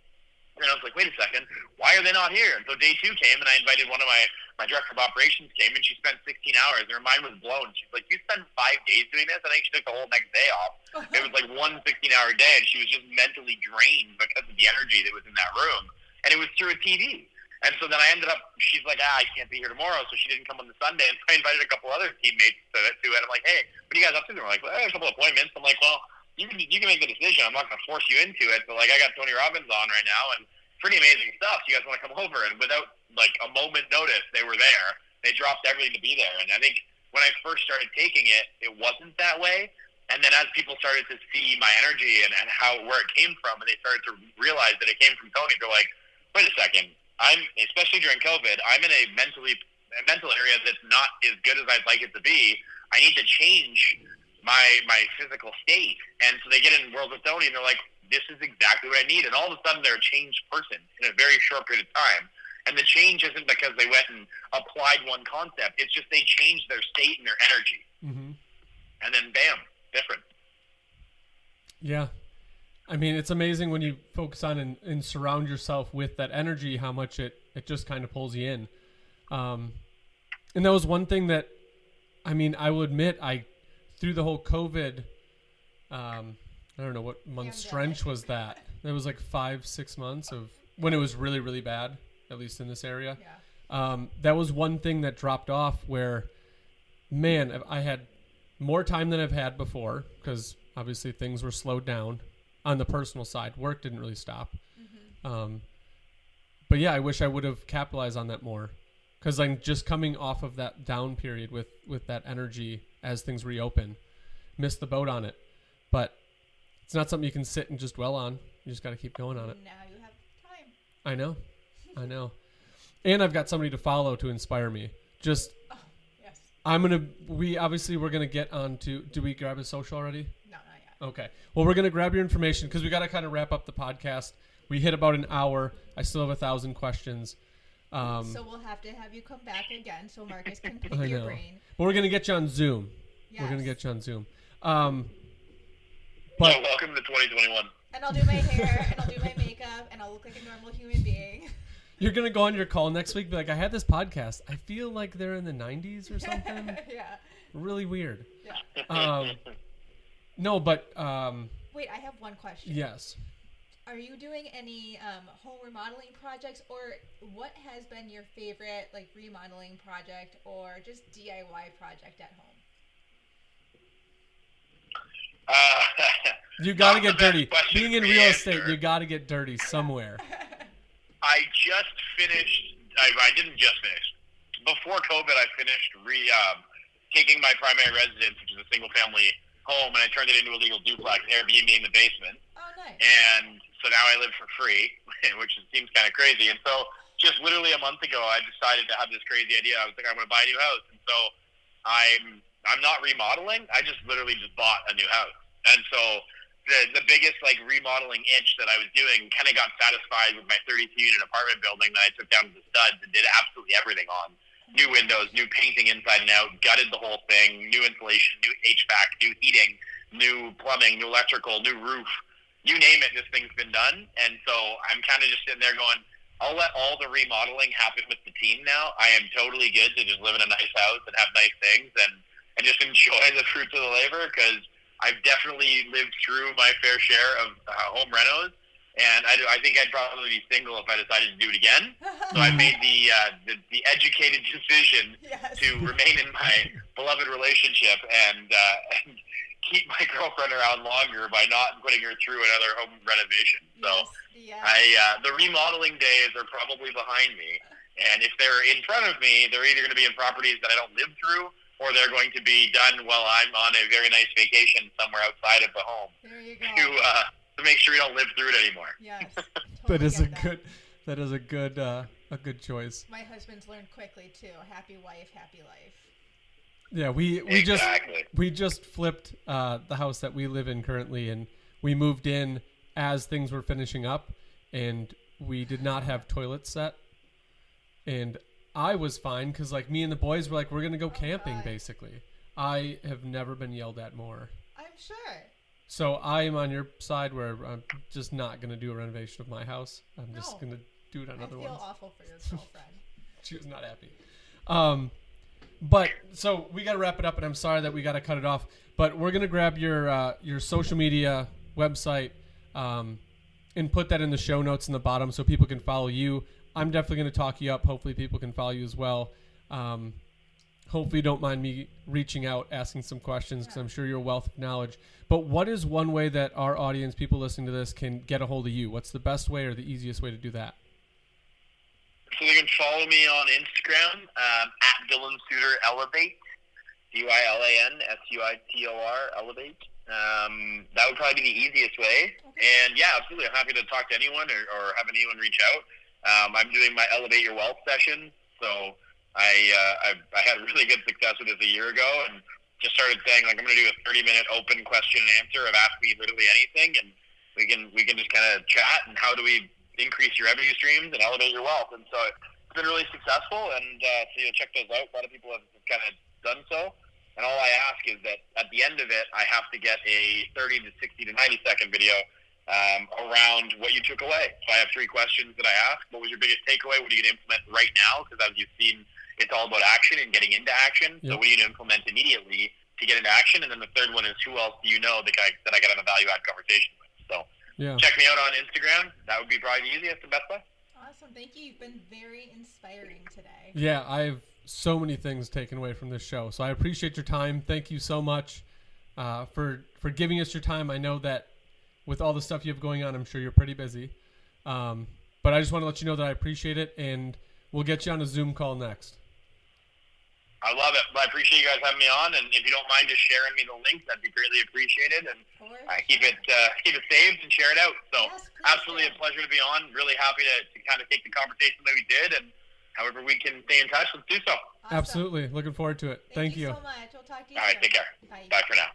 I was like, wait a second, why are they not here? And so day 2 came, and I invited one of my director of operations came, and she spent 16 hours, and her mind was blown. She's like, you spend 5 days doing this? I think she took the whole next day off. It was like one 16-hour day, and she was just mentally drained because of the energy that was in that room, and it was through a TV. And so then I ended up, she's like, I can't be here tomorrow, so she didn't come on the Sunday, and so I invited a couple other teammates to it. I'm like, hey, what are you guys up to? They're like, well, I have a couple appointments. I'm like, well, you can make the decision. I'm not going to force you into it, but I got Tony Robbins on right now, and pretty amazing stuff. You guys want to come over? And without a moment notice, they were there. They dropped everything to be there. And I think when I first started taking it, it wasn't that way. And then as people started to see my energy and where it came from, and they started to realize that it came from Tony, they're like, wait a second. Especially during COVID, I'm in a mental area that's not as good as I'd like it to be. I need to change my physical state. And so they get in World with Tony, and they're like, this is exactly what I need. And all of a sudden, they're a changed person in a very short period of time. And the change isn't because they went and applied one concept. It's just they changed their state and their energy. Mm-hmm. And then, bam, different. Yeah. I mean, it's amazing when you focus on and surround yourself with that energy, how much it just kind of pulls you in. And that was one thing that, I mean, I will admit, through the whole COVID, I don't know what month stretch was that. It was like 5-6 months of when it was really, really bad, at least in this area. Yeah. That was one thing that dropped off where, man, I had more time than I've had before because obviously things were slowed down. on the personal side. Work didn't really stop. But yeah, I wish I would have capitalized on that more, because I'm just coming off of that down period with that energy as things reopen. Missed the boat on it, but it's not something you can sit and just dwell on. You just got to keep going on it. Now you have time. I know. And I've got somebody to follow to inspire me. Just, Yes. we're going to get on to, do we grab his social already? No, not yet. Okay. Well, we're going to grab your information because we got to kind of wrap up the podcast. We hit about an hour. I still have 1,000 questions. So we'll have to have you come back again so Marcus can pick your brain. But we're going to get you on Zoom. Yes. We're going to get you on Zoom. Welcome to 2021. And I'll do my hair, and I'll do my makeup, and I'll look like a normal human being. You're going to go on your call next week, be like, I had this podcast. I feel like they're in the 90s or something. Yeah. Really weird. Yeah. No, but... Wait, I have one question. Yes. Are you doing any home remodeling projects, or what has been your favorite like remodeling project or just DIY project at home? You got to get dirty. Being in real estate, answer. you got to get dirty somewhere. I just finished. I didn't just finish. Before COVID, I finished taking my primary residence, which is a single-family home, and I turned it into a legal duplex, Airbnb in the basement. Oh, nice. And so now I live for free, which seems kind of crazy. And so just literally a month ago, I decided to have this crazy idea. I was like, I'm going to buy a new house. And so I'm not remodeling. I just literally just bought a new house. And so the biggest like remodeling itch that I was doing kind of got satisfied with my 32-unit apartment building that I took down to the studs and did absolutely everything on. New windows, new painting inside and out, gutted the whole thing, new insulation, new HVAC, new heating, new plumbing, new electrical, new roof. You name it, this thing's been done. And so I'm kind of just sitting there going, I'll let all the remodeling happen with the team now. I am totally good to just live in a nice house and have nice things and just enjoy the fruits of the labor, because I've definitely lived through my fair share of home renos. And I think I'd probably be single if I decided to do it again. So I made the educated decision to remain in my beloved relationship and keep my girlfriend around longer by not putting her through another home renovation. So the remodeling days are probably behind me. And if they're in front of me, they're either going to be in properties that I don't live through, or they're going to be done while I'm on a very nice vacation somewhere outside of the home. There you go. To make sure we don't live through it anymore. Yes. That is totally that is a good choice. My husband's learned quickly too. Happy wife, happy life. Yeah, we just flipped the house that we live in currently, and we moved in as things were finishing up, and we did not have toilets set. And I was fine because like me and the boys were like, we're gonna go camping. God. Basically, I have never been yelled at more. I'm sure. So I am on your side where I'm just not going to do a renovation of my house. I'm just going to do it on other ones. I feel awful for your girlfriend. She was not happy. But so we got to wrap it up, and I'm sorry that we got to cut it off. But we're going to grab your social media website and put that in the show notes in the bottom so people can follow you. I'm definitely going to talk you up. Hopefully people can follow you as well. Hopefully you don't mind me reaching out, asking some questions, because I'm sure you're a wealth of knowledge. But what is one way that our audience, people listening to this, can get a hold of you? What's the best way or the easiest way to do that? So you can follow me on Instagram at Dylan Suitor Elevate, DylanSuitor Elevate. That would probably be the easiest way. Okay. And yeah, absolutely. I'm happy to talk to anyone or have anyone reach out. I'm doing my Elevate Your Wealth session, so I had really good success with this a year ago, and just started saying like I'm going to do a 30-minute open question and answer of ask me literally anything, and we can just kind of chat and how do we increase your revenue streams and elevate your wealth. And so it's been really successful, and so check those out. A lot of people have kind of done so, and all I ask is that at the end of it, I have to get a 30 to 60 to 90 second video around what you took away. So I have 3 questions that I ask. What was your biggest takeaway? What are you going to implement right now? Because as you've seen, it's all about action and getting into action. Yep. So what are you going to implement immediately to get into action? And then the third one is who else do you know that I got to have a value-add conversation with? So check me out on Instagram. That would be probably the easiest and best way. Awesome. Thank you. You've been very inspiring today. Yeah, I have so many things taken away from this show. So I appreciate your time. Thank you so much for giving us your time. I know that with all the stuff you have going on, I'm sure you're pretty busy. But I just want to let you know that I appreciate it, and we'll get you on a Zoom call next. I love it. I appreciate you guys having me on, and if you don't mind just sharing me the link, that'd be greatly appreciated. And keep it saved and share it out. So yes, absolutely a pleasure to be on. Really happy to kind of take the conversation that we did, and however we can stay in touch, let's do so. Awesome. Absolutely. Looking forward to it. Thank you so much. We'll talk to you soon. All right, take care. Bye. Bye for now.